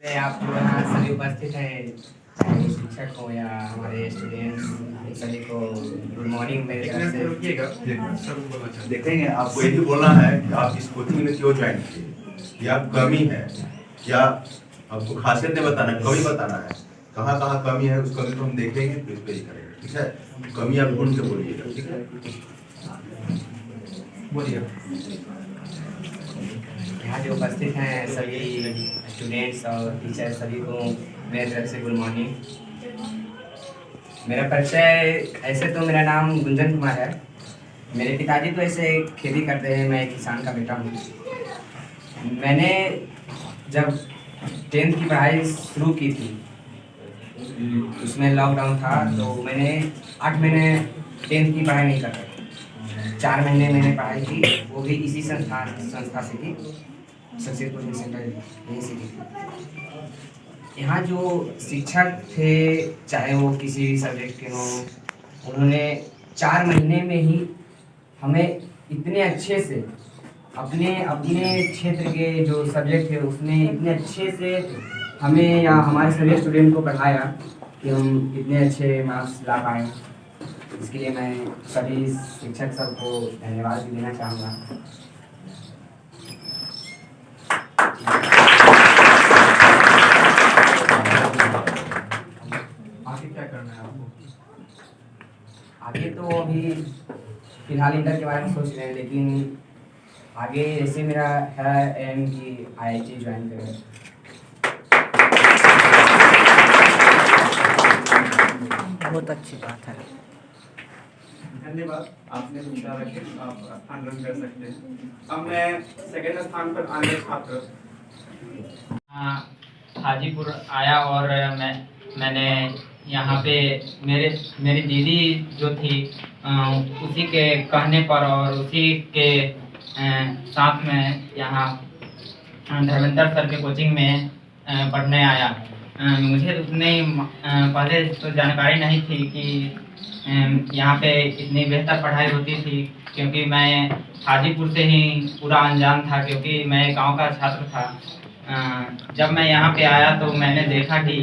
आप यहाँ सभी उपस्थित हैं, चाहे शिक्षक हो या हमारे स्टूडेंट्स, सभी को गुड मॉर्निंग मेरे तरफ से। देखेंगे आपको यही बोलना है कि आप इस कोचिंग में क्यों ज्वाइन किए, या कमी है या आपको खासियत नहीं बताना, कमी बताना है, कहाँ कहाँ कमी है, उस कमी को हम देखेंगे फिर इस पे ही करेंगे। ठीक है, कमी आप ढूंढ के बोलिएगा। ठीक है, बोलिए। यहाँ जो उपस्थित हैं सभी स्टूडेंट्स और टीचर, सभी को मेरे तरफ से गुड मॉर्निंग। मेरा परिचय, ऐसे तो मेरा नाम गुंजन कुमार है। मेरे पिताजी तो ऐसे खेती करते हैं, मैं एक किसान का बेटा हूँ। मैंने जब 10th की पढ़ाई शुरू की थी, उसमें लॉकडाउन था, तो मैंने 8 महीने 10th की पढ़ाई नहीं कर पाया। 4 महीने मैंने पढ़ाई की, वो भी इसी संस्था से की, सक्सेस कोचिंग सेंटर यहीं से की थी। यहाँ जो शिक्षक थे, चाहे वो किसी भी सब्जेक्ट के हों, उन्होंने 4 महीने में ही हमें इतने अच्छे से अपने क्षेत्र के जो सब्जेक्ट थे उसमें इतने अच्छे से हमें या हमारे सभी स्टूडेंट को पढ़ाया कि हम इतने अच्छे मार्क्स ला पाए। इसके लिए मैं सभी शिक्षक सबको धन्यवाद भी देना चाहूँगा। आगे क्या करना है आपको? आगे तो अभी फिलहाल इंटर के बारे में सोच रहे हैं, लेकिन आगे ऐसे मेरा है एम कि IIT ज्वाइन करें। बहुत अच्छी बात है। धन्यवाद, आपने विचार रखे, आप स्थान ग्रहण कर सकते हैं। अब मैं सेकंड स्थान पर आने छात्र हाजीपुर आया और मैंने यहाँ पे मेरी दीदी जो थी उसी के कहने पर और उसी के साथ में यहाँ धर्मेंद्र सर के कोचिंग में पढ़ने आया। मुझे उतने पहले तो जानकारी नहीं थी कि यहाँ पे इतनी बेहतर पढ़ाई होती थी, क्योंकि मैं हाजीपुर से ही पूरा अनजान था, क्योंकि मैं गांव का छात्र था। जब मैं यहाँ पे आया तो मैंने देखा कि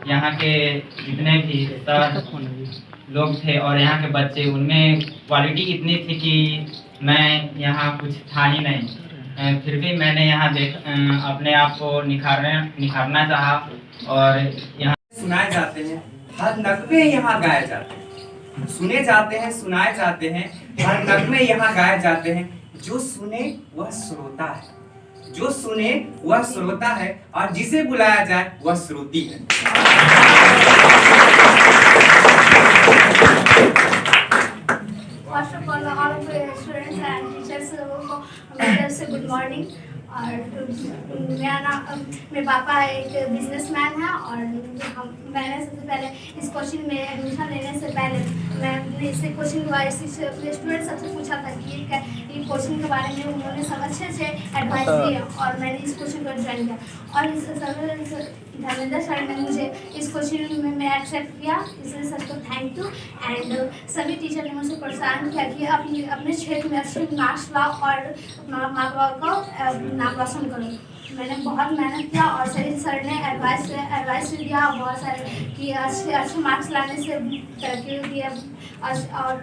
यहाँ के जितने भी सर लोग थे और यहाँ के बच्चे, उनमें क्वालिटी इतनी थी कि मैं यहाँ कुछ था ही नहीं। फिर भी मैंने यहाँ अपने आप को निखारना चाहा और यहाँ सुनाए जाते हैं, हर नगमे यहाँ गाए जाते हैं, सुने जाते हैं, सुनाए जाते हैं, हर नगमे यहाँ गाए जाते हैं। जो सुने वह श्रोता है, जो सुने वह श्रोता है, और जिसे बुलाया जाए वह श्रुति है। First of all all students and teachers को मेरी तरफ से गुड मॉर्निंग। और मेरा नाम, मेरे पापा एक बिजनेसमैन है, और मैंने सबसे पहले इस कोचिंग में एडमिशन लेने से पहले मैं इस कोचिंग के बारे में स्टूडेंट सबसे पूछा था कि ये कोचिंग के बारे में उन्होंने सब अच्छे से एडवाइस दिए और मैंने इस कोचिंग को ज्वाइन किया। और इस धर्मेंद्र सर ने मुझे इस कोचिंग में मैं एक्सेप्ट किया, इसलिए सर को थैंक यू। एंड सभी टीचर ने मुझे प्रोत्साहन किया कि अपने क्षेत्र में अच्छे मार्क्स लाओ और अपना माँ बाप को नाम रोशन करो। मैंने बहुत मेहनत किया और सही सर ने एडवाइस दिया बहुत सारे कि अच्छे मार्क्स लाने से तरक्की होती है। और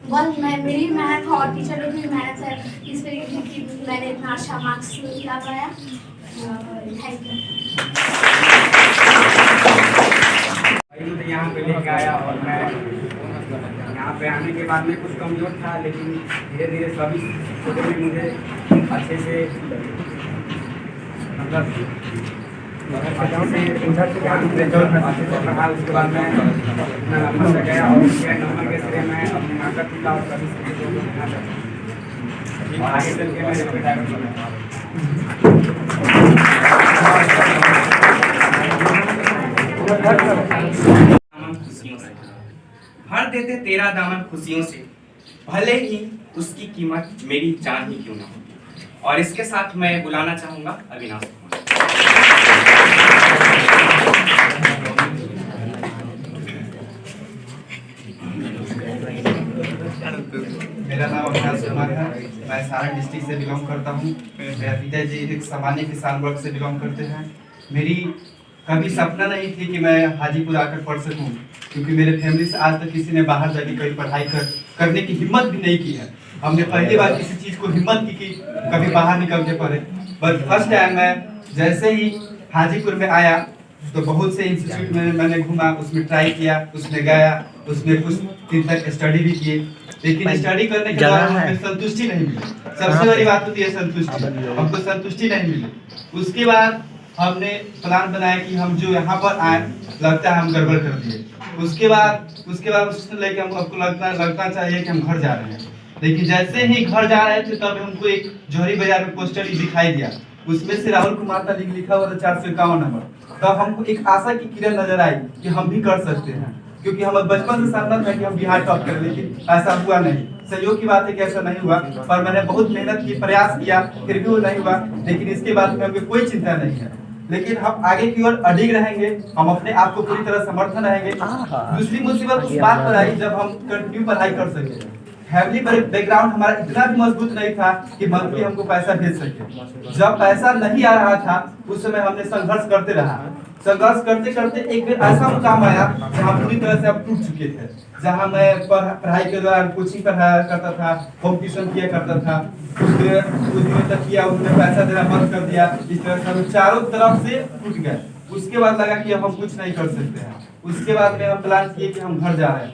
बहुत मेरी मेहनत है और टीचर लोग की मेहनत है इस पर कि मैंने इतना अच्छा मार्क्स ला पाया। Thank you. मुझे यहाँ पे लेके आया और मैं यहाँ पे आने के बाद में कुछ कमज़ोर था, लेकिन धीरे धीरे सभी छोटे में मुझे अच्छे से मतलब उसके बाद मैं नंबर से गया और उसके नंबर के श्रेय मैं अपने माता पिता और सभी को देना चाहता हूँ। और आगे चल के मैं रेलवे ड्राइवर बनूँगा। भर देते तेरा दामन खुशियों से, भले ही उसकी कीमत मेरी जान ही क्यों ना हो। और इसके साथ मैं बुलाना चाहूंगा अविनाश कुमार। मेरा नाम अविनाश कुमार है, मैं सारण डिस्ट्रिक्ट से बिलोंग करता हूँ। मेरे पिताजी एक सामान्य किसान वर्ग से बिलोंग करते हैं। मेरी कभी सपना नहीं थी कि मैं हाजीपुर आकर पढ़ सकूं, क्योंकि मेरे फैमिली से आज तक किसी ने बाहर जाके कोई पढ़ाई करने की हिम्मत भी नहीं की है। हमने पहली बार किसी चीज़ को हिम्मत की कि कभी बाहर निकल के पढ़े। बट फर्स्ट टाइम मैं जैसे ही हाजीपुर में आया तो बहुत से इंस्टीट्यूट में मैंने घूमा, उसमें ट्राई किया, उसमें गया, उसमें कुछ दिन तक स्टडी भी किए, लेकिन स्टडी करने के बाद हमें संतुष्टि नहीं मिली। सबसे बड़ी बात होती है संतुष्टि, हमको संतुष्टि नहीं मिली। उसके बाद हमने प्लान बनाया कि हम जो यहाँ पर आए लगता है हम गड़बड़ कर दिए। उसके बाद सोचने लगे कि हमको लगता चाहिए कि हम घर जा रहे हैं, लेकिन जैसे ही घर जा रहे थे तब हमको एक जौहरी बाजार में पोस्टर दिखाई दिया, उसमें से राहुल कुमार का लिखा हुआ था 451 नंबर। तब हमको एक आशा की किरण नजर आई कि हम भी कर सकते हैं, क्योंकि हम बचपन से सपना था कि हम बिहार टॉप करें, लेकिन ऐसा हुआ नहीं। सहयोग की बात है कि ऐसा नहीं हुआ, पर मैंने बहुत मेहनत की, प्रयास किया, फिर भी वो नहीं हुआ। लेकिन इसके बाद में हमें कोई चिंता नहीं है, लेकिन हम आगे की ओर अडिग रहेंगे, हम अपने आप को पूरी तरह समर्थन रहेंगे। दूसरी मुसीबत उस बात पर आई जब हम कंटिन्यू पढ़ाई कर सके। फैमिली बैकग्राउंड हमारा इतना भी मजबूत नहीं था कि मंथली हमको पैसा भेज सके। जब पैसा नहीं आ रहा था उस समय हमने संघर्ष करते रहा। संघर्ष करते करते एक दिन ऐसा मुकाम आया जहाँ पूरी तरह से अब टूट चुके थे, जहाँ मैं पढ़ाई के दौरान कोचिंग पढ़ाया करता था, होम ट्यूशन किया करता था, कुछ दिनों तक किया, उन्होंने पैसा देना बंद कर दिया। इस तरह से हम चारों तरफ से टूट गए। उसके बाद लगा कि अब हम कुछ नहीं कर सकते हैं। उसके बाद में हम प्लान किए कि हम घर जा रहे हैं।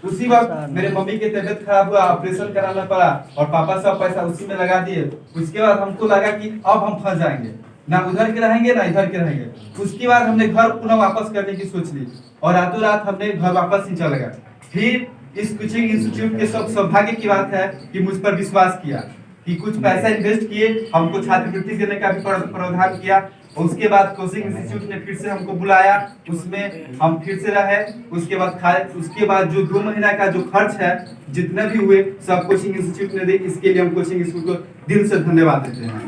उसी वक्त मेरे मम्मी की तबीयत खराब हुआ, ऑपरेशन कराना पड़ा और पापा सब पैसा उसी में लगा दिए। उसके बाद हमको लगा कि अब हम फंस जाएंगे, ना उधर के रहेंगे ना इधर के रहेंगे। उसके बाद हमने घर पुनः वापस करने की सोच ली और रातों रात हमने घर वापस ही चला गया। फिर इस कोचिंग इंस्टीट्यूट के सब सौभाग्य की बात है कि मुझ पर विश्वास किया, कि कुछ पैसा इन्वेस्ट किए, हमको छात्रवृत्ति देने का भी प्रावधान किया। उसके बाद कोचिंग इंस्टीट्यूट ने फिर से हमको बुलाया, उसमें हम फिर से रहे। उसके बाद जो 2 महीना का जो खर्च है जितने भी हुए सब कोचिंग इंस्टीट्यूट ने दे। इसके लिए हम कोचिंग इंस्टीट्यूट को दिल से धन्यवाद देते हैं।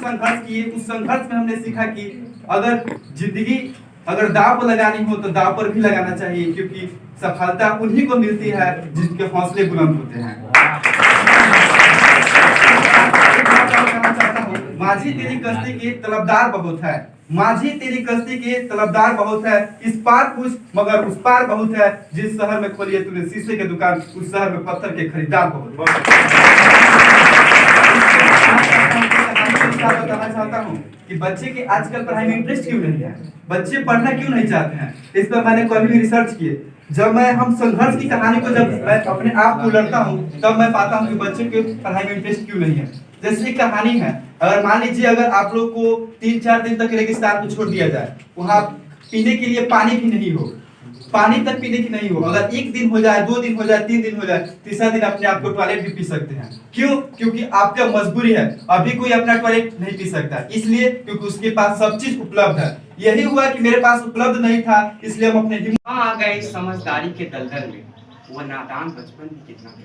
संघर्ष किए, उस संघर्ष में हमने सीखा कि जिंदगी अगर दाव पर लगानी हो तो दाव पर भी लगाना चाहिए, क्योंकि सफलता उन्हीं को मिलती है जिनके हौसले बुलंद होते हैं। माझी तेरी कश्ती के तलबदार बहुत है, माझी तेरी कश्ती के तलबदार बहुत है, इस पार कुछ मगर उस पार बहुत है। जिस शहर में खोली है तूने शीशे की दुकान, उस शहर में पत्थर के खरीदार बहुत बताना चाहता हूँ कि बच्चे के आजकल पढ़ाई में इंटरेस्ट क्यों नहीं है, बच्चे पढ़ना क्यों नहीं चाहते हैं। इस पर मैंने कभी भी रिसर्च किए। जब हम संघर्ष की कहानी को जब मैं अपने आप को लड़ता हूँ तब मैं पाता हूँ कि बच्चे के पढ़ाई में इंटरेस्ट क्यों नहीं है। जैसे एक कहानी है, अगर मान लीजिए अगर आप लोग को 3-4 दिन तक रेगिस्तान में छोड़ दिया जाए, वहाँ पीने के लिए पानी भी नहीं हो, पानी तक पीने की नहीं हो, अगर 1 दिन हो जाए, 2 दिन हो जाए, 3 दिन हो जाए, तीसरा दिन अपने आप को टॉयलेट भी पी सकते हैं। क्यों? क्योंकि आपका मजबूरी है, अभी कोई अपना टॉयलेट नहीं पी सकता, इसलिए क्योंकि उसके पास सब चीज उपलब्ध है। यही हुआ कि मेरे पास उपलब्ध नहीं था, इसलिए हम अपने आ गए समझदारी के दलदल में, वो नादान बचपन भी कितना आगे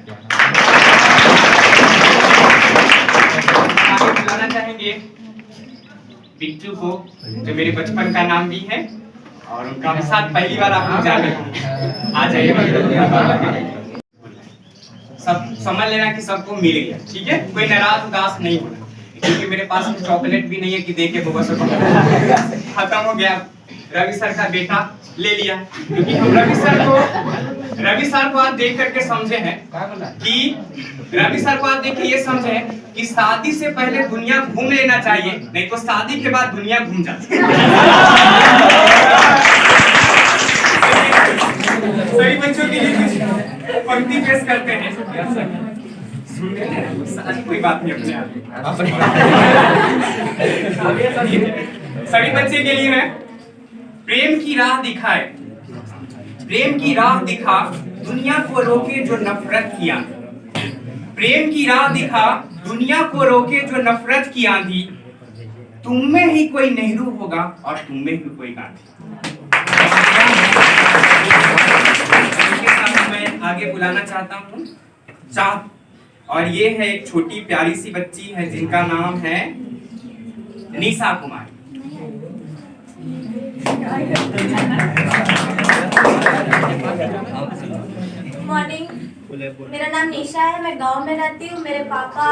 बुलाना चाहेंगे बिट्टू को, जो मेरे बचपन का नाम भी है और उनका भी साथ पहली बार आप लोग जाने आ जाइए। सब समझ लेना कि सबको मिल गया, ठीक है, कोई नाराज उदास नहीं होना, क्योंकि मेरे पास चॉकलेट भी नहीं है कि देके बस खत्म हो गया। रवि सर का बेटा ले लिया, क्योंकि हम रवि सर को आज देख करके समझे हैं कि रवि सर को आज देख के ये समझे हैं कि शादी से पहले दुनिया घूम लेना चाहिए, नहीं तो शादी के बाद दुनिया घूम जाती है। सभी बच्चों के लिए कुछ पंक्ति पेश करते हैं, कोई बात नहीं अपने सभी बच्चे के लिए है। प्रेम की राह दिखाए, प्रेम की राह दिखा, दुनिया को रोके जो नफरत की आंधी। प्रेम की राह दिखा, दुनिया को रोके जो नफरत की आंधी। तुम में ही कोई नेहरू होगा और तुम में ही कोई गांधी। मैं आगे बुलाना चाहता हूँ चाँद, और ये है एक छोटी प्यारी सी बच्ची है जिनका नाम है निशा कुमारी। मॉर्निंग, मेरा नाम निशा है, मैं गांव में रहती हूँ। मेरे पापा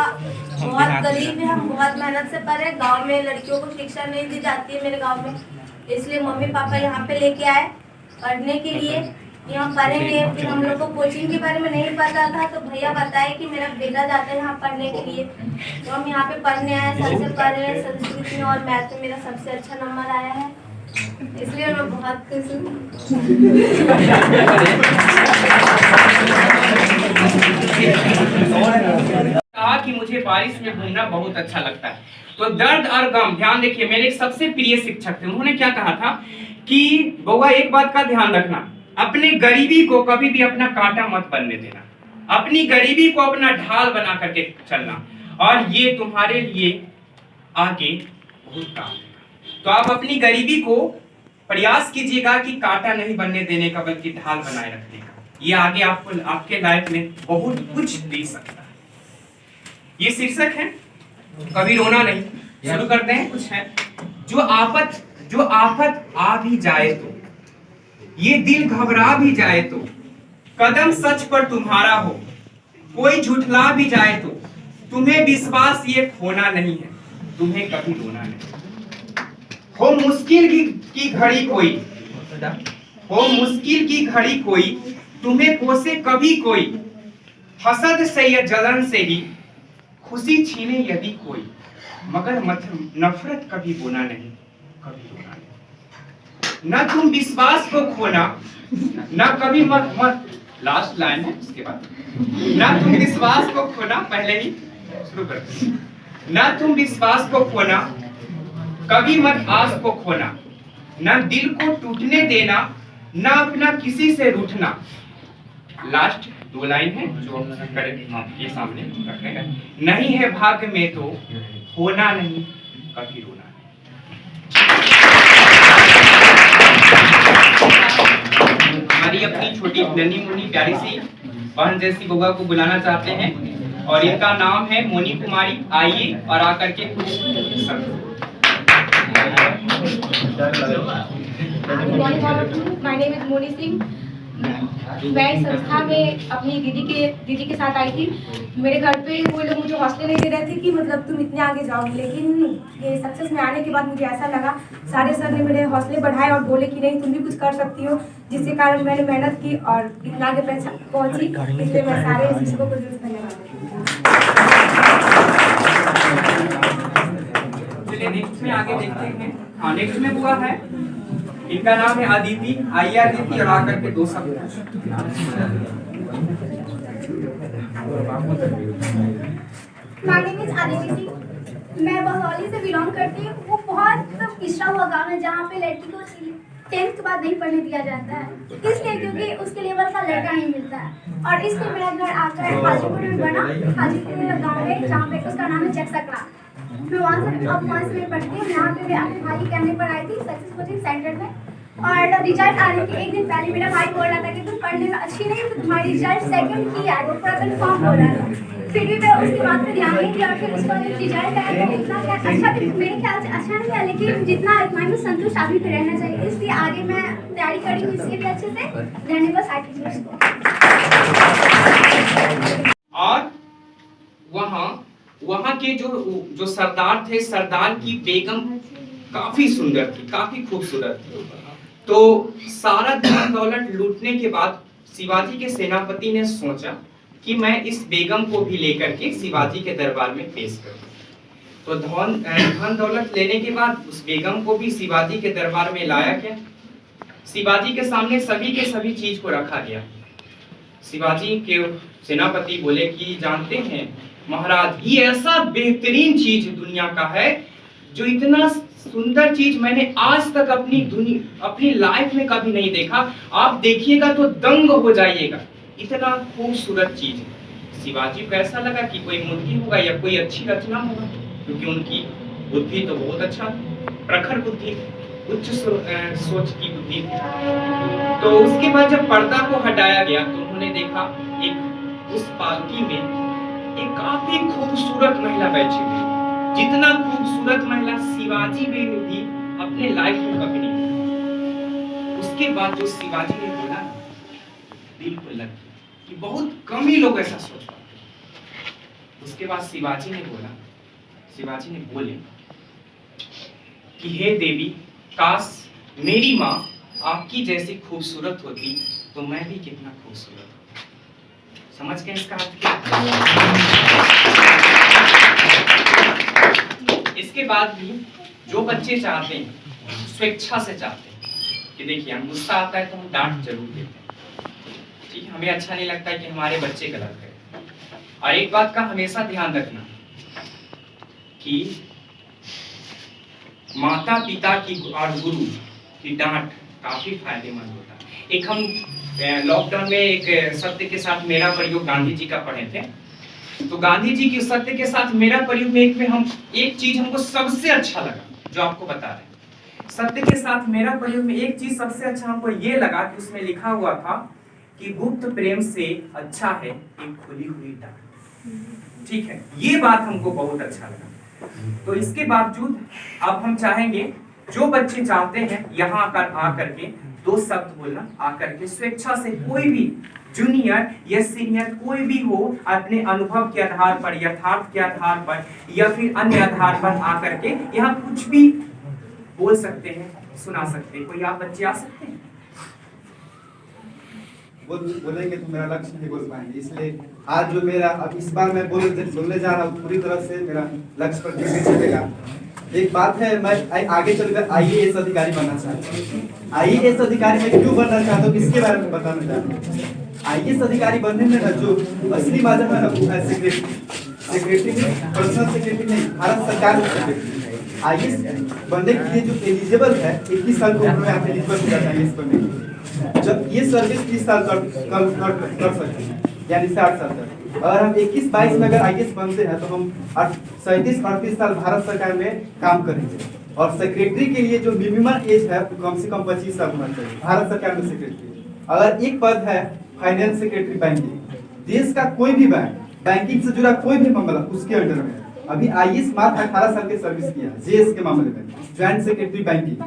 बहुत गरीब है, हम बहुत मेहनत से पढ़े। गांव में लड़कियों को शिक्षा नहीं दी जाती है मेरे गांव में, इसलिए मम्मी पापा यहाँ पे लेके आए पढ़ने के लिए। यहाँ पढ़ेंगे। फिर हम लोग को कोचिंग के बारे में नहीं पता था, तो भैया बताए कि मेरा बेटा जाता है यहाँ पढ़ने के लिए, तो हम यहाँ पे पढ़ने आए। सर से पढ़ रहे हैं। संस्कृत में और मैथ में मेरा सबसे अच्छा नंबर आया है, इसलिए मैं बहुत खुश हूँ। कहा कि मुझे बारिश में घूमना बहुत अच्छा लगता है। तो दर्द और गम, ध्यान देखिए, मेरे एक सबसे प्रिय शिक्षक थे, उन्होंने क्या कहा था कि बउआ एक बात का ध्यान रखना, अपनी गरीबी को कभी भी अपना कांटा मत बनने देना, अपनी गरीबी को अपना ढाल बना करके चलना, और ये तुम्हारे लिए आगे बहुत काम है। तो आप अपनी गरीबी को प्रयास कीजिएगा कि कांटा नहीं बनने देने का, बल्कि ढाल बनाए रखने का। ये आगे आपको आपके लाइफ में बहुत कुछ दे सकता है। ये शीर्षक है कभी रोना नहीं। शुरू करते हैं। कुछ है, जो आफत आ भी जाए तो, ये दिल घबरा भी जाए तो, कदम सच पर तुम्हारा हो, कोई झुठला भी जाए तो, तुम्हें विश्वास ये खोना नहीं है, तुम्हें कभी रोना नहीं। हो मुश्किल की घड़ी कोई, हो मुश्किल की घड़ी कोई, तुम्हें कोसे कभी कोई, हसद से या जलन से ही खुशी छीने यदि कोई, मगर नफरत कभी बोना नहीं, कभी रोना नहीं। न तुम विश्वास को खोना, न कभी मत लास्ट लाइन है उसके बाद, न तुम विश्वास को खोना, पहले ही शुरू करते हैं। न तुम विश्वास को खोना, कभी मत आस को खोना, न दिल को टूटने देना, न अपना किसी से रूठना। लास्ट 2 लाइन है जो आपके सामने रखेगा। नहीं है भाग्य में तो होना नहीं, कभी रोना नहीं। हमारी अपनी छोटी नन्ही मुन्नी प्यारी सी बहन जैसी बउआ को बुलाना चाहते हैं, और इनका नाम है मोनी कुमारी। आइए और आकर के कुछ my name is Moni Singh. मैं इस संस्था में अपनी दीदी के साथ आई थी। मेरे घर पे वो लोग मुझे हौसले नहीं दे रहे थे कि मतलब तुम इतने आगे जाओगी, लेकिन ये सक्सेस में आने के बाद मुझे ऐसा लगा, सारे सर ने मेरे हौसले बढ़ाए और बोले कि नहीं तुम भी कुछ कर सकती हो, जिसके कारण मैंने मेहनत की और इतना आगे पहुंची। इसलिए मैं सारे शिक्षकों को दिल से धन्यवाद देती हूँ। चलिए नेक्स्ट में आगे देखते हैं। हाँ, नेक्स्ट में हुआ है, इनका नाम है अदिति। आइए अदिति और आकर के 2 शब्द। My name is Aditi Singh. मैं बहरौली से बिलोंग करती हूँ। वो बहुत पिछड़ा हुआ गाँव है जहाँ पे लड़की को 10th के बाद नहीं पढ़ने दिया जाता है, इसलिए क्योंकि उसके लेवल का लड़का नहीं मिलता है। और इसलिए मेरा घर आकर हाजीपुर में बना। हाजीपुर में गाँव है जहाँ पे उसका नाम है चकसकला। मैं वहाँ से अब 5 में पढ़ती हूँ। यहाँ पे मैं अपने भाई के कहने पर आई थी सक्सेस कोचिंग सेंटर में, और रिजल्ट आने के 1 दिन पहले मेरा भाई बोल रहा था कि तुम पढ़ने में अच्छी नहीं, तो तुम्हारी रिजल्ट 2nd की है, वो पूरा कन्फर्म हो रहा था। फिर भी मैं उसकी बात पर ध्यान नहीं दिया, और फिर उसका रिजल्ट आया तो इतना अच्छा, मेरे ख्याल से अच्छा नहीं है, लेकिन जितना इतना में संतुष्ट आदमी को रहना चाहिए। इसलिए आगे मैं तैयारी करूँगी इसके भी अच्छे से। धन्यवाद साथी को। और वहाँ के जो सरदार थे, सरदार की बेगम काफी सुंदर थी, काफी खूबसूरत थी। तो सारा धन दौलत लूटने के बाद शिवाजी के सेनापति ने सोचा कि मैं इस बेगम को भी लेकर के शिवाजी के दरबार में पेश करूं। तो धन दौलत लेने के बाद उस बेगम को भी शिवाजी के दरबार में लाया गया। शिवाजी के सामने सभी के सभी चीज को रखा गया। शिवाजी के सेनापति बोले कि जानते हैं महाराज, ये ऐसा बेहतरीन चीज दुनिया का है, जो इतना सुंदर चीज मैंने आज तक अपनी लाइफ में कभी नहीं देखा। आप देखिएगा तो दंग हो जाइएगा, इतना खूबसूरत चीज है। शिवाजी को ऐसा लगा कि कोई मूर्ति होगा या कोई अच्छी रचना होगा, क्योंकि उनकी बुद्धि तो बहुत अच्छा, प्रखर बुद्धि, उच्च सोच की बुद्धि थी। तो उसके बाद जब पर्दा को हटाया गया तो उन्होंने देखा एक उस पालकी में एक काफी खूबसूरत महिला बैठी हुई, जितना खूबसूरत महिला शिवाजी में भी अपने लाइफ में कभी नहीं। उसके बाद जो शिवाजी ने बोला दिल को लग गया। कि बहुत कम ही लोग ऐसा सोच पाते। उसके बाद शिवाजी ने बोले कि हे देवी, काश मेरी माँ आपकी जैसी खूबसूरत होती तो मैं भी कितना खूबसूरत होता। समझ गए इसका अर्थ क्या? इसके बाद भी जो बच्चे चाहते हैं, स्वेच्छा से चाहते हैं कि देखिए हम गुस्सा आता है तो हम डांट जरूर देते हैं, ठीक है, हमें अच्छा नहीं लगता है कि हमारे बच्चे गलत करें। और एक बात का हमेशा ध्यान रखना कि माता पिता की और गुरु की डांट काफी फायदेमंद होता है। एक हम लॉकडाउन में एक सत्य के साथ मेरा प्रयोग गांधी जी का पढ़े थे, तो गांधी जी की सत्य के साथ मेरा प्रयोग में हम एक चीज हमको सबसे अच्छा लगा जो आपको बता रहे हैं। सत्य के साथ मेरा प्रयोग में एक चीज सबसे अच्छा हमको ये लगा कि उसमें लिखा हुआ था कि गुप्त प्रेम से अच्छा है एक खुली हुई डांट। ठीक है, ये बात हमको बहुत अच्छा लगा। तो इसके बावजूद अब हम चाहेंगे जो बच्चे चाहते हैं यहाँ आकर के 2 शब्द बोलना, आकर के स्वेच्छा से कोई भी जूनियर या सीनियर कोई भी हो, अपने अनुभव के आधार पर, यथार्थ के आधार पर या फिर अन्य आधार पर आकर के यहाँ कुछ भी बोल सकते हैं, सुना सकते हैं। कोई आप बच्चे आ सकते हैं? बोलेंगे तो मेरा लक्ष्य नहीं बोल पाएंगे, इसलिए आज जो मेरा अब इस बार मैं बोलने जा रहा हूँ पूरी तरह से मेरा लक्ष्य पर टिके चलेगा। एक बात है, मैं आगे चलकर IAS अधिकारी बनना चाहता हूँ। IAS अधिकारी मैं क्यों बनना चाहता हूँ इसके बारे में बताना चाहता हूँ। IAS अधिकारी बनने में ना जो असली मजा है ना वो है सेक्रेटरी पर्सनल सेक्रेटरी नहीं, भारत सरकार में सेक्रेटरी। IAS बनने के लिए जो एलिजिबल है 21 साल की उम्र में आप एलिजिबल हो जाते हैं IAS बनने के लिए। जब ये सर्विस 30 साल कर सकते हैं, यानी 60 साल तक। अगर हम 21-22 में अगर IAS बनते हैं तो हम 37-38 साल भारत सरकार में काम करेंगे। और सेक्रेटरी के लिए जो मिनिमम एज है तो कम से कम 25 साल होना चाहिए भारत सरकार में सेक्रेटरी। अगर एक पद है फाइनेंस सेक्रेटरी बैंकिंग, देश का कोई भी बैंकिंग से जुड़ा कोई भी मामला उसके अंडर में। अभी IAS मात्र 18 साल की सर्विस किया JS के मामले में। Joint secretary banking,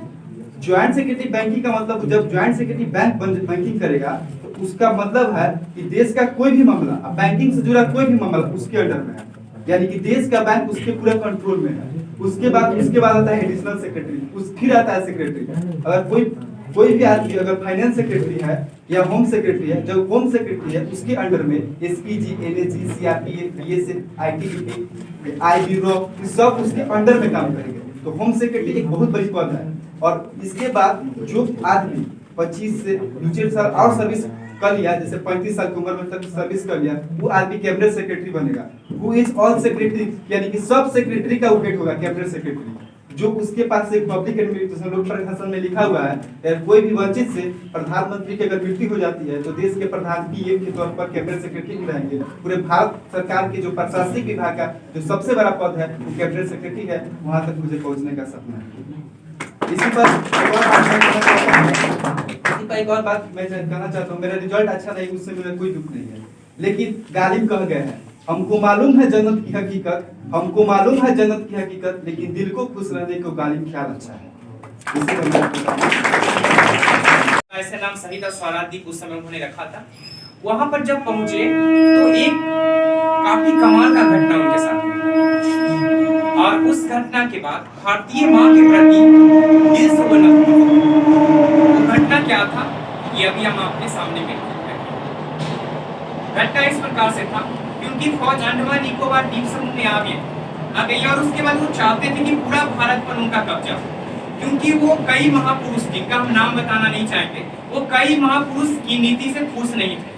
joint secretary banking का मतलब जब ज्वाइंट सेक्रेटरी बैंकिंग करेगा तो उसका मतलब है कि देश का कोई भी मामला, बैंकिंग से जुड़ा कोई भी मामला उसके अंडर में है, यानी कि देश का बैंक उसके पूरे कंट्रोल में है। उसके बाद आता है एडिशनल सेक्रेटरी, फिर आता है सेक्रेटरी। अगर कोई भी आदमी अगर फाइनेंस सेक्रेटरी है या होम सेक्रेटरी है, जो होम सेक्रेटरी है उसके अंडर में SPG, NAG, CRPF, BSF, ITBP, आई ब्यूरो सब उसके अंडर में काम करेंगे। तो होम सेक्रेटरी एक बहुत बड़ी पद है। और इसके बाद जो आदमी 25 से 2 साल और सर्विस कर लिया, जैसे 35 साल की उम्र में तक सर्विस कर लिया, वो आदमी कैबिनेट सेक्रेटरी बनेगा। वो इज ऑल सेक्रेटरी, यानी कि सब सेक्रेटरी का हेड होगा कैबिनेट सेक्रेटरी। जो उसके पास एक पब्लिक एडमिनिस्ट्रेशन लोक प्रशासन में लिखा हुआ है, कोई भी वंचित से प्रधानमंत्री की अगर मृत्यु हो जाती है तो देश के प्रधान PM के तौर पर कैबिनेट सेक्रेटरी रहेंगे। पूरे भारत सरकार के जो प्रशासनिक विभाग का जो सबसे बड़ा पद है वो कैबिनेट सेक्रेटरी है। वहां तक मुझे पहुंचने का सपना है। इसी पर एक और बात मैं कहना चाहता हूँ। मेरा रिजल्ट अच्छा नहीं, उससे मेरा कोई दुख नहीं है, लेकिन गालिब कह गए हैं हमको मालूम है जन्नत की हकीकत, हमको मालूम है जन्नत की हकीकत, लेकिन दिल को खुश रहने को गालिब ख्याल अच्छा है। ऐसे नाम शहीद स्वराजदीप उस समय उन्होंने रखा था। वहां पर जब पहुंचे तो एक काफी कमाल का घटना उनके साथ हुआ। और उस घटना के बाद भारतीय माँ के प्रति दिल से वो घटना क्या था ये अभी हम आपके सामने में घटना इस प्रकार से था कि उनकी फौज अंडमान निकोबार द्वीप समूह में आ गई और उसके बाद वो चाहते थे कि पूरा भारत पर उनका कब्जा, क्योंकि वो कई महापुरुष, जिनका हम नाम बताना नहीं चाहेंगे, वो कई महापुरुष की नीति से खुश नहीं थे।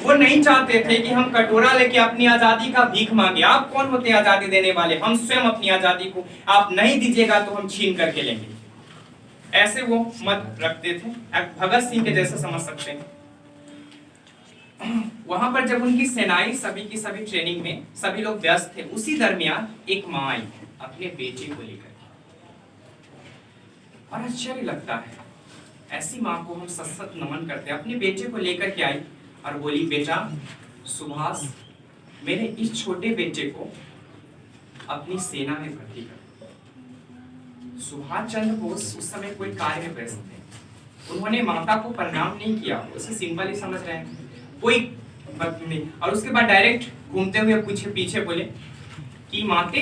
वो नहीं चाहते थे कि हम कटोरा लेके अपनी आजादी का भीख मांगे। आप कौन होते हैं आजादी देने वाले? हम स्वयं अपनी आजादी को आप नहीं दीजिएगा तो हम छीन करके लेंगे। ऐसे वो मत रखते थे, भगत सिंह के जैसे समझ सकते हैं। वहां पर जब उनकी सेनाएं सभी की सभी ट्रेनिंग में सभी लोग व्यस्त थे, उसी दरमियान एक माँ आई अपने बेटे को लेकर। और आश्चर्य लगता है, ऐसी माँ को हम सशक्त नमन करते हैं। अपने बेटे को लेकर के आई और बोली, बेटा सुभाष, मेरे इस छोटे बेटे को अपनी सेना में भर्ती कर। सुभाष चंद्र बोस उस समय कोई कार्य में व्यस्त थे। उन्होंने माता को प्रणाम नहीं किया, उसे सिंपल ही समझ रहे हैं। कोई नहीं। और उसके बाद डायरेक्ट घूमते हुए पीछे बोले कि माते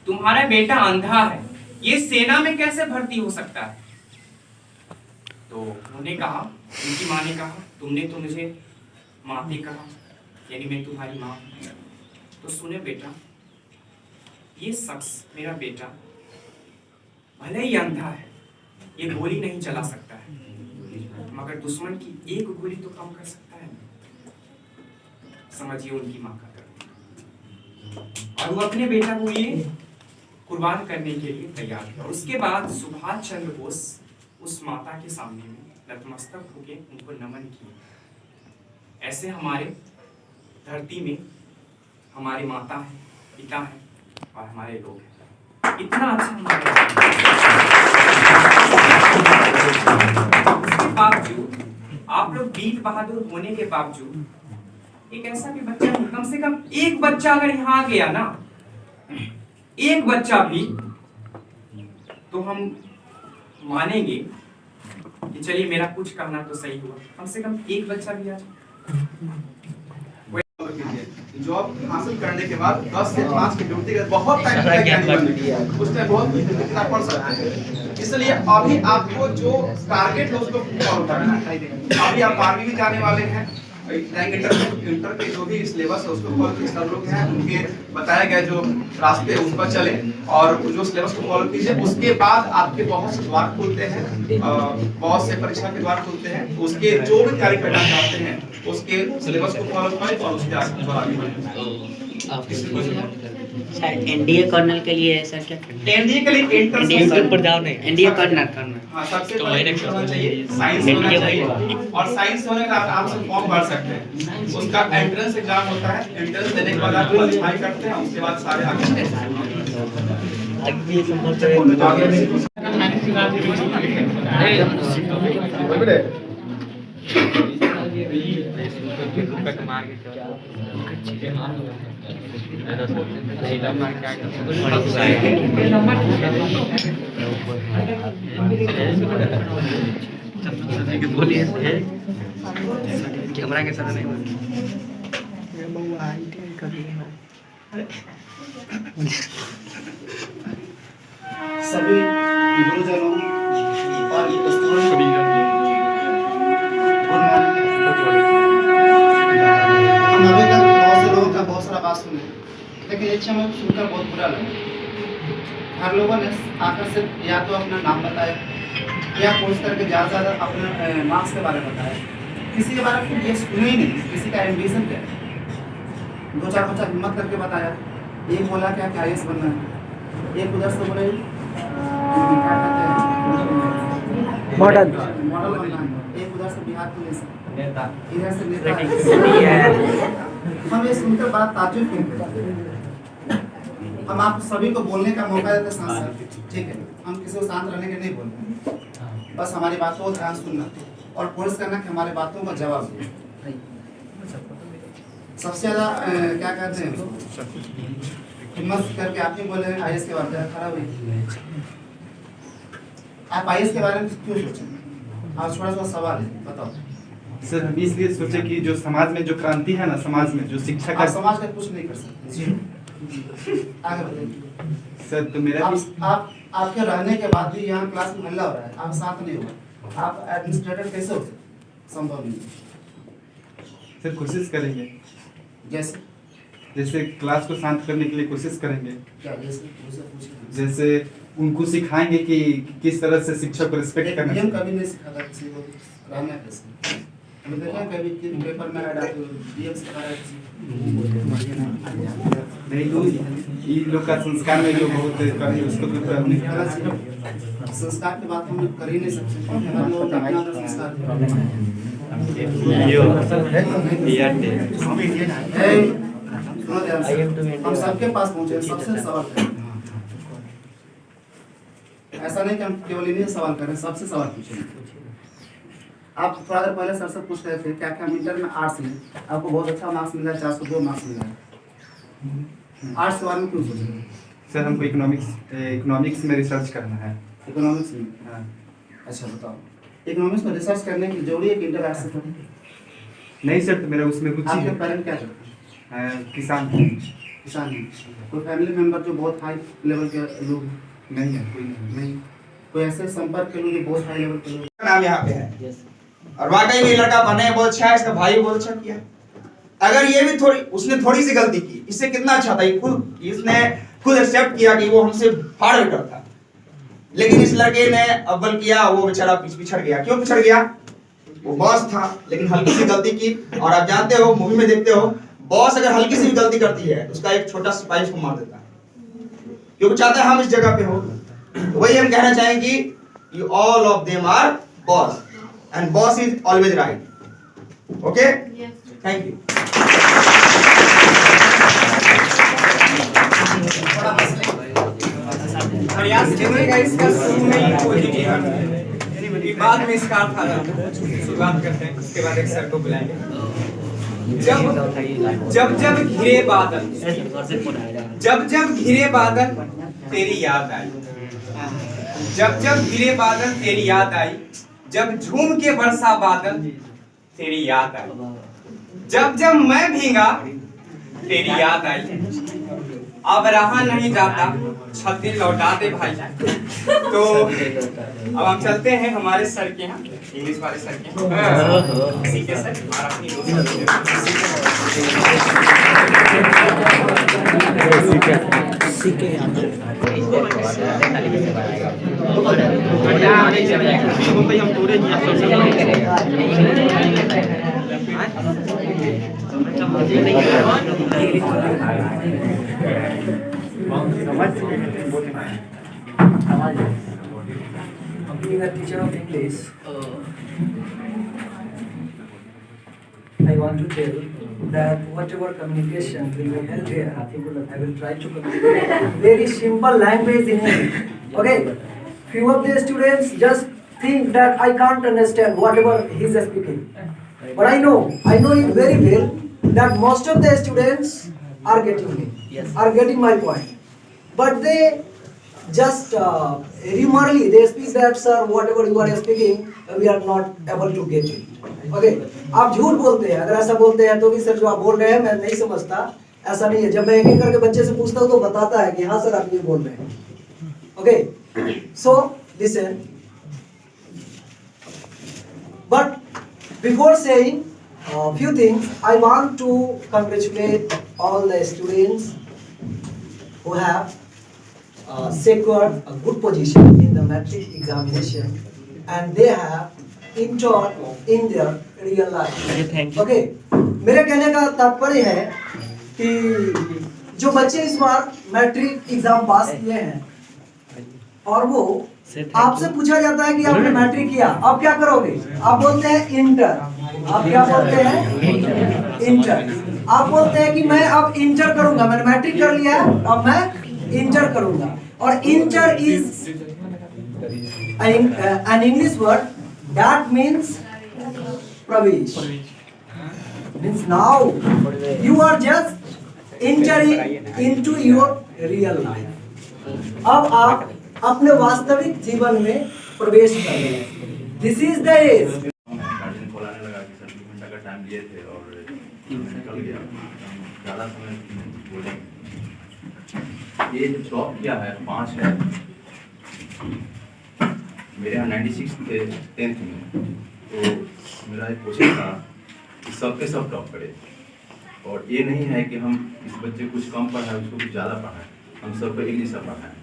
तुम्हारा बेटा अंधा है, ये सेना में कैसे भर्ती हो सकता है? तो उन्होंने कहा, उनकी माँ ने कहा, तुमने तो मुझे माते कहा, यानी मैं तुम्हारी माँ हूं। तो सुने बेटा, ये शख्स मेरा बेटा भले ही अंधा है, ये गोली नहीं चला सकता है, मगर दुश्मन की एक गोली तो कम कर सकता है। समझिए उनकी माँ का दर्द। और वो अपने बेटा को ये कुर्बान करने के लिए तैयार था। उसके बाद सुभाष चंद्र बोस उस माता के सामने में नतमस्तक होके उनको नमन किए। ऐसे हमारे धरती में हमारी माता है, पिता है और हमारे लोग हैं। इतना अच्छा हमारे उसके बावजूद आप लोग वीर बहादुर होने के बावजूद एक ऐसा भी बच्चा नहीं, कम से कम एक बच्चा अगर यहाँ आ गया ना, एक बच्चा भी, तो हम मानेंगे कि चलिए मेरा कुछ कहना तो सही हुआ। कम से कम एक बच्चा भी आ जाए। जॉब हासिल करने के बाद 10 से 5 की ड्यूटी का बहुत टाइम लगेगा, उस टाइम बहुत कितना पढ़ सकते हैं। इसलिए अभी आपको जो टारगेट है उसको फॉलो करना है। अभी आप 12वीं भी जाने वाले हैं, इंटर के जो भी सिलेबस है उसको फॉलो कीजिए। सब लोग हैं उनके बताया गया जो रास्ते उस पर चले और जो सिलेबस को फॉलो कीजिए। उसके बाद आपके बहुत से द्वार खुलते हैं, बहुत से परीक्षा के द्वार खुलते हैं। उसके जो भी तैयारी करना चाहते हैं उसके सिलेबस को फॉलो करें और उसके आगे बढ़ें। एनडीए कर्नल के लिए सर क्या एनडीए के लिए एनडीए पर जाओ नहीं, एनडीए कर्नल हाँ, सबसे पहले होना चाहिए साइंस होना चाहिए। और साइंस होने के बाद आप से फॉर्म भर सकते हैं। उसका एंट्रेंस एग्जाम होता है, एंट्रेंस देने के बाद आप क्वालीफाई करते हैं, उसके बाद सारे कैमरा के साथ नहीं सभी गुरुजनों और हम अभी तक बहुत से लोगों का बहुत सारा बात सुने, लेकिन एक समय सुनकर बहुत बुरा लगा। हर लोगों ने आकर से या तो अपना नाम बताया या कोर्स करके ज़्यादा अपने मार्क्स के बारे में बताया। किसी के बारे में ये सुने ही नहीं, किसी का एम्बिशन क्या है। 2-4 बच्चा हिम्मत करके बताया। एक बोला क्या IAS बनना है, एक उधर से बोले क्या कहते हैं मॉडल बनना है, एक उधर से बिहार पुलिस नेता, इधर से नेता। हम ये सुनकर बात ताजुब क्यों? हम आप सभी को बोलने का मौका देते सांसद, ठीक है, हम किसी को शांत रहने के नहीं बोल रहे, बस हमारी बातों को ध्यान सुनना और कोशिश करना कि हमारी बातों का जवाब दें। सबसे ज़्यादा क्या कहते हैं हिम्मत करके आप ही बोले IAS के बारे में खराब हुई। आप IAS के बारे में क्यों सोचें? आप थोड़ा सा सवाल है, बताओ सर। हम इसलिए सोचे कि जो समाज में जो क्रांति है ना, समाज में जो शिक्षा का, समाज का कुछ नहीं कर सकते। आगे बताइए सर। तो मेरा आपके रहने के बाद भी यहाँ क्लास में हल्ला हो रहा है, आप साथ नहीं हुआ, आप एडमिनिस्ट्रेटर कैसे हो सकते? संभव नहीं। सर कोशिश करेंगे, जैसे क्लास को शांत करने के लिए कोशिश करेंगे। क्या जैसे उनको सिखाएंगे कि किस तरह से शिक्षक को रिस्पेक्ट करना चाहिए। कभी नहीं सिखाता किसी को रहना कैसे। हमें देखा कभी पेपर में ऐड आते डीएम सिखा रहा है नहीं, तो ये लोग का संस्कार में जो बहुत कमी उसको तो हमने संस्कार की बात हम कर ही नहीं सकते। हम लोग अपना संस्कार हम सबके पास पहुंचे, सबसे सवाल करें। ऐसा नहीं कि हम केवल इन्हीं से सवाल करें, सबसे सवाल पूछें। आप थोड़ा देर पहले सर से पूछ रहे थे क्या हम इंटर में आर्ट्स में आपको बहुत अच्छा मार्क्स मिला, 402 मार्क्स मिला। आर्ट्स के बारे में क्यों सोचे? सर हमको इकोनॉमिक्स में रिसर्च करना है। इकोनॉमिक्स में? हाँ। अच्छा बताओ, इकोनॉमिक्स में रिसर्च करने की जरूरी है कि इंटर आर्ट्स से? नहीं सर, तो मेरा उसमें रुचि आपके है। पेरेंट क्या करते हैं? किसान किसान हैं। कोई फैमिली मेंबर जो बहुत हाई लेवल के लोग नहीं है, कोई नहीं। कोई ऐसे संपर्क के लोग जो बहुत हाई लेवल के लोग नाम यहाँ पे है और वाकई में ये लड़का पढ़ने में बहुत अच्छा है, इसका भाई बहुत अच्छा किया। अगर ये भी उसने थोड़ी सी गलती की, इससे कितना अच्छा था, इसने खुद एक्सेप्ट किया कि वो हमसे फाड़ बेटर था। लेकिन इस लड़के ने अव्वल किया, वो बेचारा पिछड़ गया। क्यों पिछड़ गया? वो बॉस था लेकिन हल्की सी गलती की। और आप जानते हो, मूवी में देखते हो, बॉस अगर हल्की सी भी गलती करती है उसका एक छोटा सिपाही उसको मार देता है, क्योंकि चाहता है हम इस जगह पे हो। तो वही हम कहना चाहेंगे कि you all of them are boss and boss is always right. Okay, thank you. प्रयास कीजिएगा इसका शुरू में ही पॉजिटिव बाद में इसका अर्थ आ जाता है। शुरुआत करते हैं, उसके बाद एक सर को बुलाएंगे। जब जब घिरे बादल, जब जब घिरे बादल तेरी याद आई, जब जब घिरे बादल तेरी याद आई, जब झूम के बरसा बादल तेरी याद आई, जब जब मैं भीगा तेरी याद आई, अब रहा नहीं जाता छत्ती लौटा दे भाई। तो अब हम चलते हैं हमारे सर के यहाँ, इंग्लिश वाले सर के यहाँ। इसी के सर और अपनी Being a teacher of English, I want to tell that whatever communication will be held here, I will try to communicate very simple language in English. Okay, few of the students just think that I can't understand whatever he is speaking, but I know it very well that most of the students are getting me, are getting my point, but they just rumorly they speak that sir whatever you are speaking we are not able to get it. Okay, आप झूठ बोलते हैं, अगर ऐसा बोलते हैं तो भी सर जो आप बोल रहे हैं मैं नहीं समझता, ऐसा नहीं है। जब मैं एक एक करके बच्चे से पूछता हूँ तो बताता है कि हाँ सर आप ये बोल रहे हैं। Okay, so listen, but before saying few things, I want to congratulate all the students who have secured a good position in the matric examination and they have entered in their real life. Okay, मेरे कहने का तात्पर्य है कि जो बच्चे इस बार matric exam पास किए हैं और वो आपसे पूछा जाता है कि आपने मैट्रिक किया, आप क्या करोगे? आप बोलते हैं इंटर। आप क्या बोलते हैं? इंटर। आप बोलते हैं कि मैं अब इंटर करूंगा, मैंने मैट्रिक कर लिया है अब मैं इंटर करूंगा। और inter is an English word that means प्रवेश, means now you are just entering into your real life। अब आप अपने वास्तविक जीवन में प्रवेश कर रहे हैं। This is the edge. Garden खोलाने लगा कि सर 2 घंटा का टाइम लिए थे और निकल गया, ज़्यादा समय बोलेंगे। ये जो जॉब किया है 5 है, मेरे यहाँ 96 थे 10th में, तो मेरा एक कोशिश था कि सबके सब टॉप करे। और ये नहीं है कि हम इस बच्चे कुछ कम पढ़ाएं उसको कुछ ज़्यादा पढ़ाएं, हम सबको एक जैसा पढ़ाएं।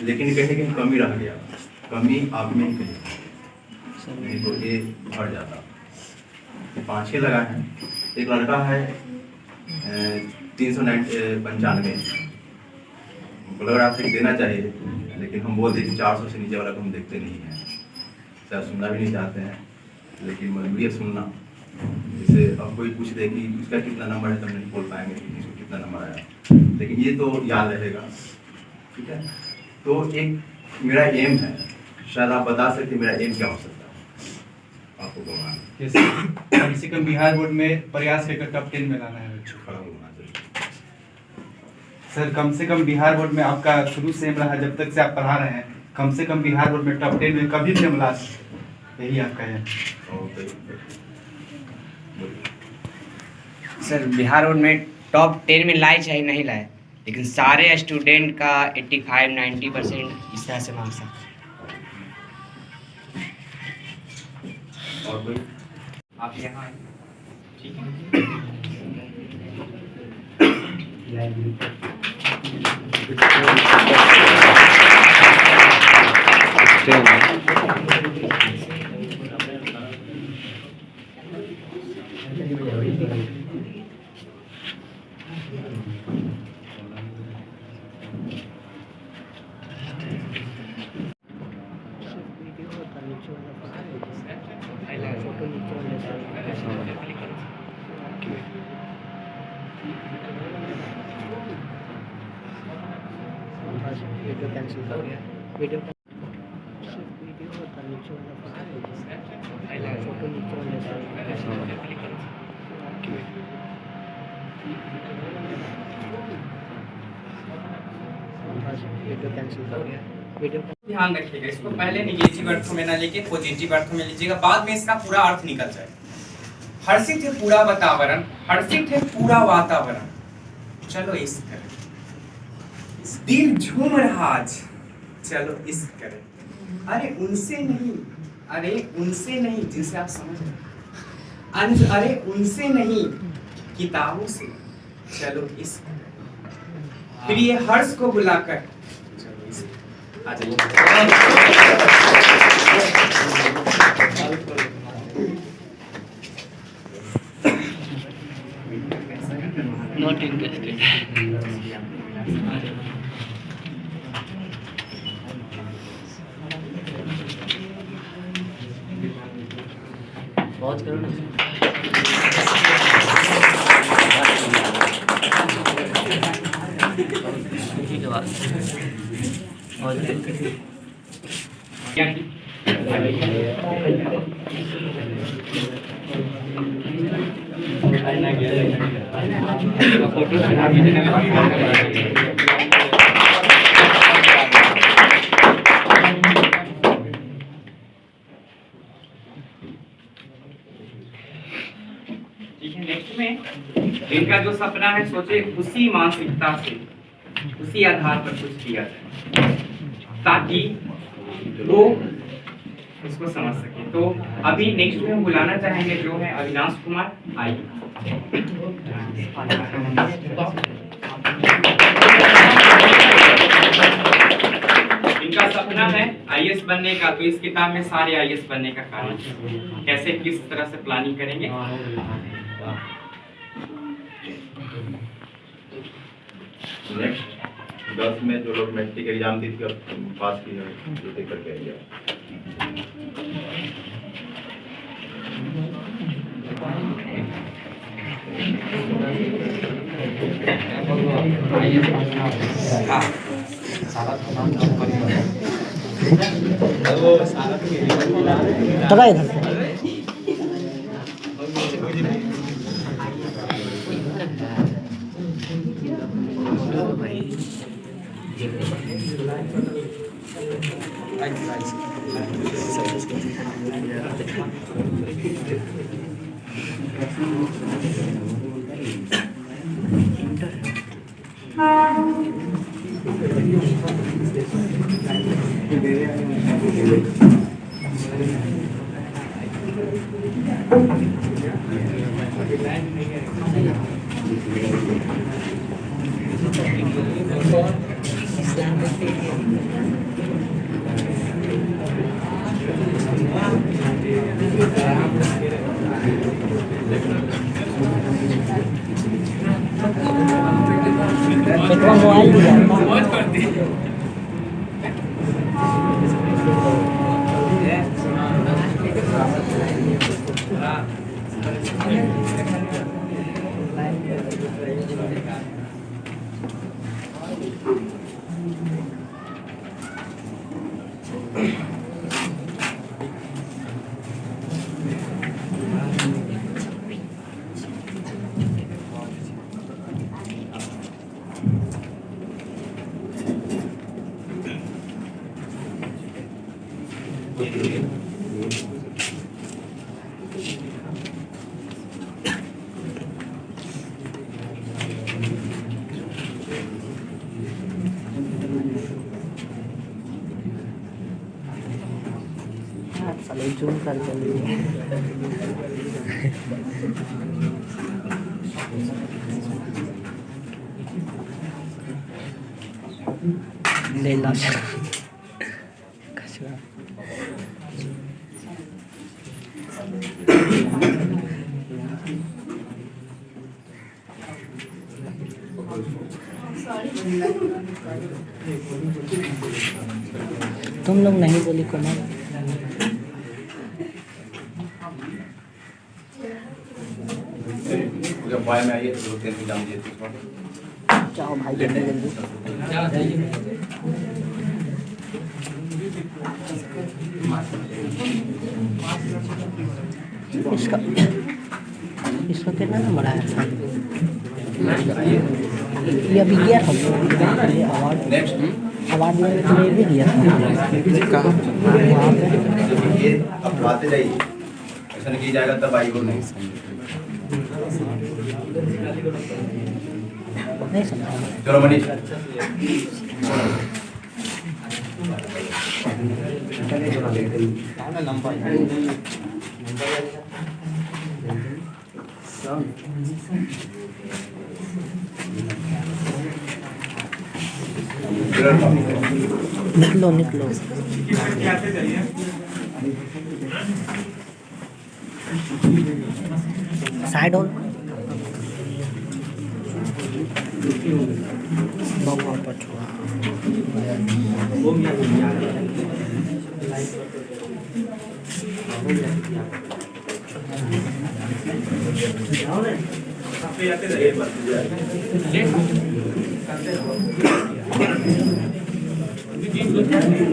लेकिन कहीं कहीं कमी रह गया, कमी आप में ही कहीं, नहीं तो ये भर जाता। 5-6 लगा है। एक लड़का है 395, लग रहा था देना चाहिए, लेकिन हम बोल दें कि 400 से नीचे वाला को हम देखते नहीं हैं, शायद सुनना भी नहीं चाहते हैं, लेकिन मजबूरी है सुनना। जैसे अब कोई पूछ दे कि इसका कितना नंबर है, तो हम नहीं बोल पाएंगे कि इसको कितना नंबर आया, लेकिन ये तो याद रहेगा। ठीक है, तो एक मेरा एम है, शायद आप बता सकते मेरा एम क्या हो सकता है आपको बताना। कम से कम बिहार बोर्ड में प्रयास लेकर टॉप 10 में लाना है। सर कम से कम बिहार बोर्ड में आपका शुरू से रहा, जब तक से आप पढ़ा रहे हैं, कम से कम बिहार बोर्ड में टॉप 10 में कभी भी हम ला सकते, यही आपका है। सर बिहार बोर्ड में टॉप 10 में लाए चाहे नहीं लाए, लेकिन सारे स्टूडेंट का 85-90% इस तरह से मार्क्स है। और कोई आप यहाँ आइए। ठीक है। ध्यान रखिएगा, इसको पहले निगेटिव अर्थ में ना लेके पॉजिटिव अर्थ में लीजिएगा, बाद में इसका पूरा अर्थ निकल जाए। हर्षित है पूरा वातावरण, हर्षित है पूरा वातावरण, चलो इस करें। दिल झूम रहा आज, चलो इस करें। अरे उनसे नहीं, अरे उनसे नहीं जिनसे आप समझ रहे, अरे उनसे नहीं किताबों से, चलो इस करें। फिर ये हर्ष को बुलाकर, चलो इस आ जाइए। Not interested. बहुत करो ना। ठीक है बात। नेक्स्ट में इनका जो सपना है सोचे उसी मानसिकता से, उसी आधार पर कुछ किया जाए ताकि वो उसको समझ सके। तो अभी नेक्स्ट में हम बुलाना चाहेंगे जो है अविनाश कुमार, आइए। इनका सपना है आईएएस बनने का, तो इस किताब में सारे आईएएस बनने का कारण कैसे किस तरह से प्लानिंग करेंगे। नेक्स्ट 10 में जो लोग मैट्रिक एग्जाम दी थी पास की है, जो दे करके आइए। जूम कर ले ला तुम लोग नहीं बोली कोमल। बाय में आइए तो इंतजाम दिए जाओ भाई जल्दी जल्दी इसका इसका कितना नंबर आया था? ये अभी गया था ये अवार्ड लेने के लिए भी दिया था। ये अब आते जाइए, ऐसा नहीं किया जाएगा तब आइए नहीं समझा। चलो मनीष निकलो निकलो साइड हो बाबा पछुआ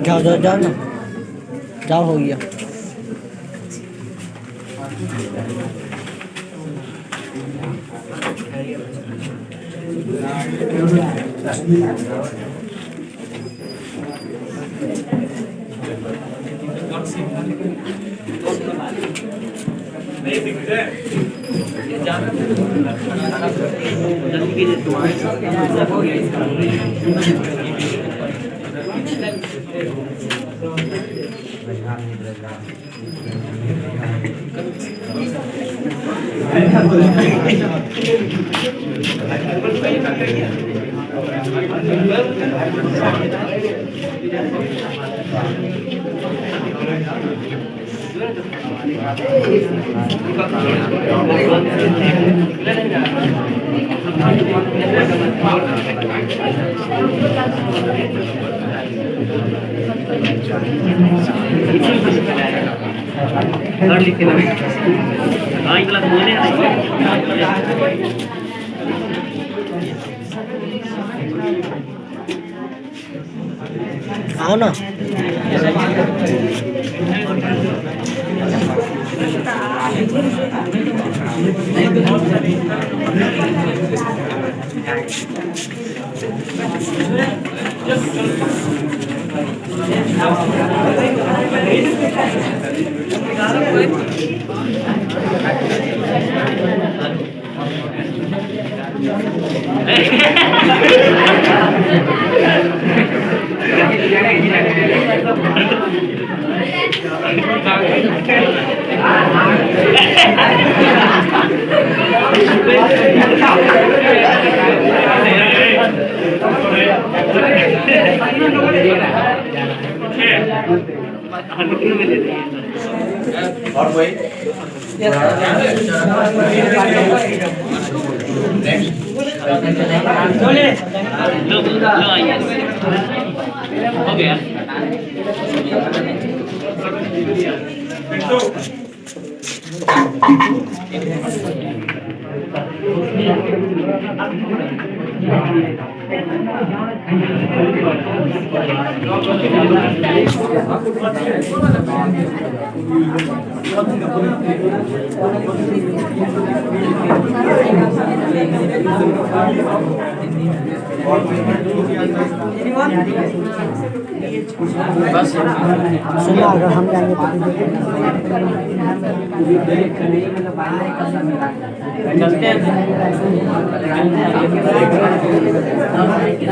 जाओ जाओ जाओ ना जाओ हो गया। आओ ना और कोई हो गया सुना अगर हम जाएंगे तो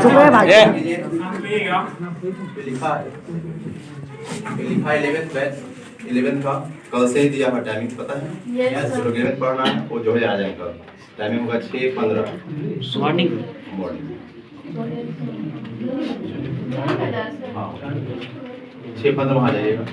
चुप है भाई लिखा 11th बैच 11th का कल से ही दिया हुआ टाइमिंग पता है? Yes, sir. जो 11th पढ़ना है वो जो है आ जाएगा। टाइमिंग होगा 6:15 मॉर्निंग मॉर्निंग। हाँ 6:15 वहाँ आ जाइएगा।